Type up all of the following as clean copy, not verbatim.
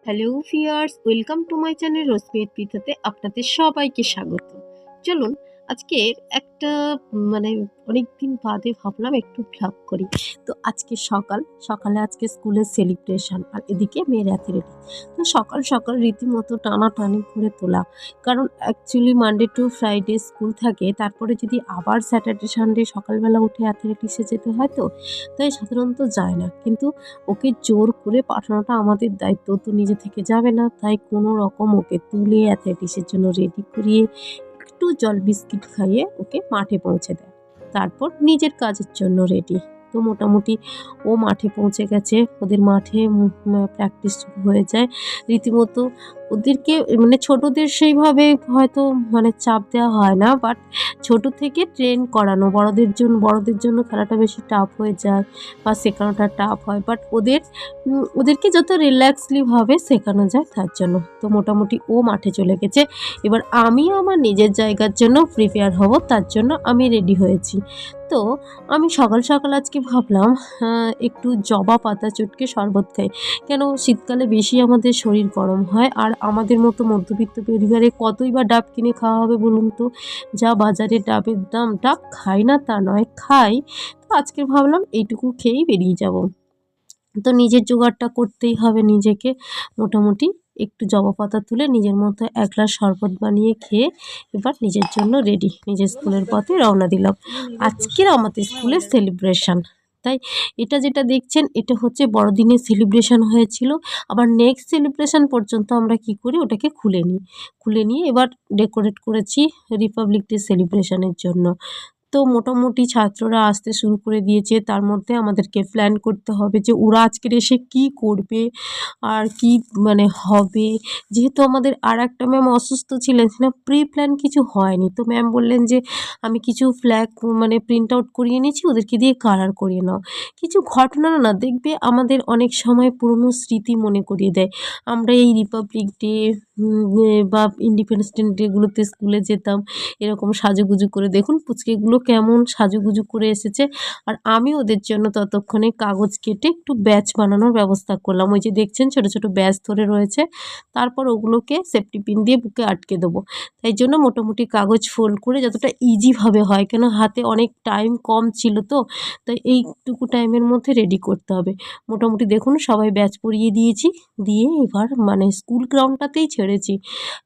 Hello viewers, welcome to my channel রোজমেড পিঠাতে আপনাদের সবাইকে স্বাগত। চলুন আজকের একটা মানে অনেকদিন বাদে ভাবলাম একটু ভ্লগ করি। তো আজকে সকালে আজকে স্কুলের সেলিব্রেশন, আর এদিকে মেয়ের অ্যাথলেটিক। তো সকাল সকাল রীতিমতো টানাটানি করে তোলা, কারণ actually Monday to Friday school থাকে, তারপরে যদি আবার স্যাটারডে সানডে সকালবেলা উঠে অ্যাথলেটিক্সে যেতে হয়, তো তাই সাধারণত যায় না। কিন্তু ওকে জোর করে পাঠানোটা আমাদের দায়িত্ব, তো নিজে থেকে যাবে না, তাই কোনো রকম ওকে তুলে অ্যাথলেটিক্সের জন্য রেডি করিয়ে একটু জল বিস্কিট খাইয়ে ওকে মাঠে পৌঁছে দেয়, তারপর নিজের কাজের জন্য রেডি। তো মোটামুটি ও মাঠে পৌঁছে গেছে, ওদের মাঠে প্র্যাকটিস শুরু হয়ে যায় রীতিমতো। ওদেরকে মানে ছোটদের সেইভাবে হয়তো মানে চাপ দেওয়া হয় না, বাট ছোট থেকে ট্রেন করানো, বড়দের জন্য খেলাটা বেশি টাফ হয়ে যায় বা শেখানোটা টাফ হয়, বাট ওদেরকে যত রিল্যাক্সলিভাবে শেখানো যায় তার জন্য। তো মোটামুটি ও মাঠে চলে গেছে, এবার আমি আমার নিজের জায়গার জন্য প্রিপেয়ার হব, তার জন্য আমি রেডি হয়েছি। তো আমি সকাল সকাল আজকে ভাবলাম একটু জবা পাতা চটকে শরবত খাই। কেন, শীতকালে বেশি আমাদের শরীর গরম হয়, আর আমাদের মতো মধ্যবিত্ত পরিবারে কতই বা ডাব কিনে খাওয়া হবে বলুন তো। যা বাজারে ডাবের দাম, ডাব খাই না তা নয়, খাই। তো আজকে ভাবলাম এইটুকু খেয়েই বেরিয়ে যাব। তো নিজের জোগাড়টা করতেই হবে নিজেকে। মোটামুটি একটু জবা পাতা তুলে নিজের মতো এক গ্লাস শরবত বানিয়ে খেয়ে এবার নিজের জন্য রেডি, নিজের স্কুলের পথে রওনা দিলাম। আজকের আমাদের স্কুলের সেলিব্রেশন, তাই এটা যেটা দেখছেন এটা হচ্ছে বড়দিনের সেলিব্রেশন হয়েছিল। আবার নেক্সট সেলিব্রেশন পর্যন্ত আমরা কি করি, ওটাকে খুলে নিয়ে এবার ডেকোরেট করেছি রিপাবলিক ডে সেলিব্রেশনের জন্য। তো মোটামুটি ছাত্ররা আসতে শুরু করে দিয়েছে, তার মধ্যে আমাদেরকে প্ল্যান করতে হবে যে ওরা আজকের এসে কি করবে আর কি মানে হবে। যেহেতু আমাদের আর একটা ম্যাম অসুস্থ ছিলেন, প্রি প্ল্যান কিছু হয়নি, তো ম্যাম বললেন যে আমি কিছু ফ্ল্যাগ মানে প্রিন্ট আউট করিয়ে নিয়েছি, ওদেরকে দিয়ে কালার করিয়ে নাও। কিছু ঘটনা না দেখবে আমাদের অনেক সময় পুরনো স্মৃতি মনে করিয়ে দেয়। আমরা এই রিপাবলিক ডে বা ইন্ডিপেন্ডেন্স ডেগুলোতে স্কুলে যেতাম এরকম সাজুগুজু করে, দেখুন পুচকেগুলো কেমন সাজুগুজু করে এসেছে। আর আমি ওদের জন্য ততক্ষণে কাগজ কেটে একটু ব্যাচ বানানোর ব্যবস্থা করলাম। ওই যে দেখছেন ছোট ছোট ব্যাচ ধরে রয়েছে, তারপর ওগুলোকে সেফটি পিন দিয়ে বুকে আটকে দেবো। তাই জন্য মোটামুটি কাগজ ফোল্ড করে যতটা ইজিভাবে হয়, কেন হাতে অনেক টাইম কম ছিল, তো তাই এইটুকু টাইমের মধ্যে রেডি করতে হবে। মোটামুটি দেখুন সবাই ব্যাচ পরিয়ে দিয়েছি, দিয়ে এবার মানে স্কুল গ্রাউন্ডটাতেই ছেড়েছি।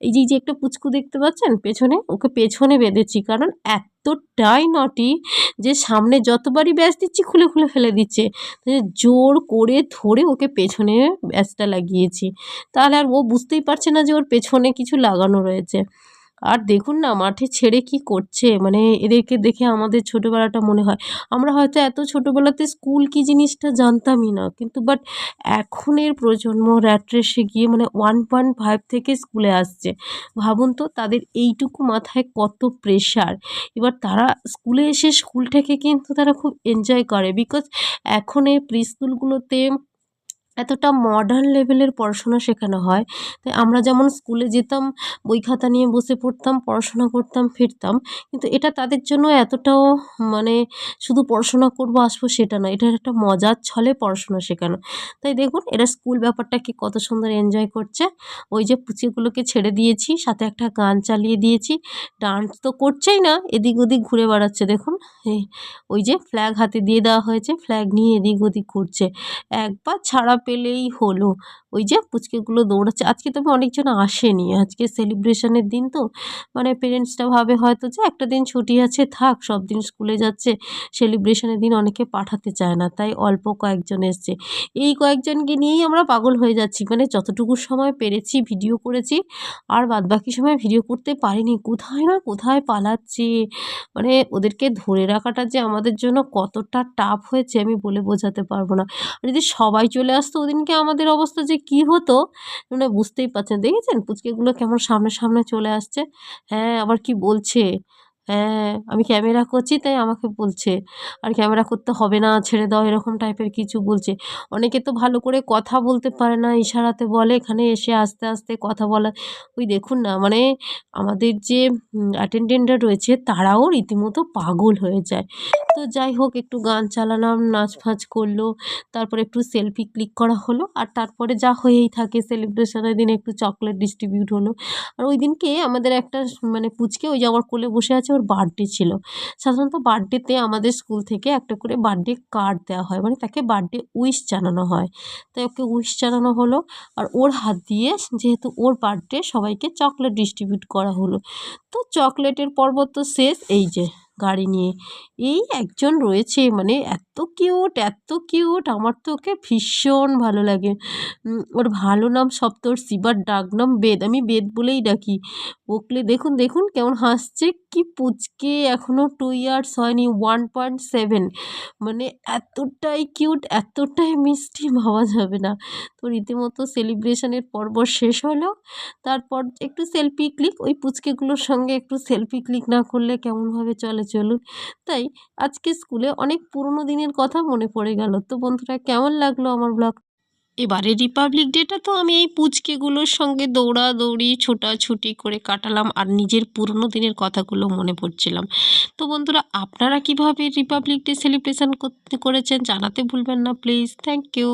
এই যে একটা পুচকু দেখতে পাচ্ছেন পেছনে, ওকে পেছনে বেঁধেছি, কারণ এতটাই নটি যে সামনে যতবারই ব্যাচ দিচ্ছি খুলে খুলে ফেলে দিচ্ছে। জোর করে ধরে ওকে পেছনে ব্যাচটা লাগিয়েছি, তাহলে আর ও বুঝতেই পারছে না যে ওর পেছনে কিছু লাগানো রয়েছে। আর দেখুন না মাঠে ছেড়ে কি করছে, মানে এদেরকে দেখে আমাদের ছোটোবেলাটা মনে হয়। আমরা হয়তো এত ছোটোবেলাতে স্কুল কি জিনিসটা জানতামই না, কিন্তু বাট এখনের প্রজন্ম র্যাট রেসে গিয়ে মানে 1.5 থেকে স্কুলে আসছে। ভাবুন তো তাদের এইটুকু মাথায় কত প্রেশার। এবার তারা স্কুলে এসে স্কুলটাকে কিন্তু তারা খুব এনজয় করে, বিকজ এখন এই প্রি স্কুলগুলোতে এতটা মডার্ন লেভেলের পড়াশোনা শেখানো হয়। তাই আমরা যেমন স্কুলে যেতাম, বই খাতা নিয়ে বসে পড়তাম, পড়াশোনা করতাম, ফিরতাম, কিন্তু এটা তাদের জন্য এতটাও মানে শুধু পড়াশোনা করব আসবো সেটা নয়, এটার একটা মজার ছলে পড়াশোনা শেখানো। তাই দেখুন এরা স্কুল ব্যাপারটাকে কত সুন্দর এনজয় করছে। ওই যে পুচিগুলোকে ছেড়ে দিয়েছি, সাথে একটা গান চালিয়ে দিয়েছি, ডান্স তো করছেই না, এদিক ওদিক ঘুরে বেড়াচ্ছে দেখুন। ওই যে ফ্ল্যাগ হাতে দিয়ে দেওয়া হয়েছে, ফ্ল্যাগ নিয়ে এদিক ওদিক ঘুরছে, একবার ছাড়া পেলেই হলো। ওই যে পুচকেগুলো দৌড়াচ্ছে। আজকে তবে অনেকজন আসেনি, আজকে সেলিব্রেশনের দিন তো, মানে পেরেন্টসরা ভাবে হয়তো যে একটা দিন ছুটি আছে, থাক সব দিন স্কুলে যাচ্ছে, সেলিব্রেশনের দিন অনেকে পাঠাতে চায় না, তাই অল্প কয়েকজন এসছে। এই কয়েকজনকে নিয়েই আমরা পাগল হয়ে যাচ্ছি, মানে যতটুকু সময় পেরেছি ভিডিও করেছি, আর বাদবাকি সময় ভিডিও করতে পারিনি, কোথায় না কোথায় পালাচ্ছে। মানে ওদেরকে ধরে রাখাটা যে আমাদের জন্য কতটা টাফ হয়েছে আমি বলে বোঝাতে পারবো না। যদি সবাই চলে আসতো ওদিনকে আমাদের অবস্থা যে কী হতো, মানে বুঝতেই পারছেন। দেখেছেন পুচকেগুলো কেমন সামনে সামনে চলে আসছে। হ্যাঁ, আবার কি বলছে, হ্যাঁ, আমি ক্যামেরা করছি তাই আমাকে বলছে, আর ক্যামেরা করতে হবে না, ছেড়ে দাও, এরকম টাইপের কিছু বলছে। অনেকে তো ভালো করে কথা বলতে পারে না, ইশারাতে বলে, এখানে এসে আস্তে আস্তে কথা বলা। ওই দেখুন না, মানে আমাদের যে অ্যাটেন্ডেন্টরা রয়েছে তারাও রীতিমতো পাগল হয়ে যায়। তো যাই হোক, একটু গান চালালাম, নাচ ফাচ করলো, তারপরে একটু সেলফি ক্লিক করা হলো, আর তারপরে যা হয়েই থাকে সেলিব্রেশনের দিনে একটু চকলেট ডিস্ট্রিবিউট হলো। আর ওই দিনকে আমাদের একটা মানে পুচকে, ওই যে আমার কোলে বসে আছে, ওর বার্থডে ছিল। সাধারণত বার্থডেতে আমাদের স্কুল থেকে একটা করে বার্থডে কার্ড দেওয়া হয়, মানে তাকে বার্থডে উইশ জানানো হয়। তাই ওকে উইশ জানানো হলো, আর ওর হাত দিয়ে, যেহেতু ওর বার্থডে, সবাইকে চকলেট ডিস্ট্রিবিউট করা হলো। তো চকলেটের পর্ব তো শেষ, এই যে গাড়ি নিয়ে এই একজন রয়েছে, মানে এত কিউট, এত কিউট, আমার তো ওকে ভীষণ ভালো লাগে। ওর ভালো নাম সপ্তর্ষি, বাট ডাক নাম বেদ, আমি বেদ বলেই ডাকি। ওকলে দেখুন দেখুন কেমন হাসছে, কি পুচকে, এখনও 2 ইয়ার্স হয়নি, 1.7, মানে এতটাই কিউট, এতটাই মিষ্টি, ভাবা যাবে না। তো রীতিমতো সেলিব্রেশনের পর্ব শেষ হলো। তারপর একটু সেলফি ক্লিক, ওই পুচকেগুলোর সঙ্গে একটু সেলফি ক্লিক না করলে কেমনভাবে চলে চলুন। তাই আজকে স্কুলে অনেক পুরনো দিনের কথা মনে পড়ে গেল। তো বন্ধুরা, কেমন লাগলো আমার ব্লগ? এবারে রিপাবলিক ডেটা তো আমি এই পুচকেগুলোর সঙ্গে দৌড়াদৌড়ি ছোটাছুটি করে কাটালাম, আর নিজের পুরনো দিনের কথাগুলো মনে পড়ছিলাম। তো বন্ধুরা, আপনারা কিভাবে রিপাবলিক ডে সেলিব্রেশন করেছেন জানাতে ভুলবেন না প্লিজ। Thank you.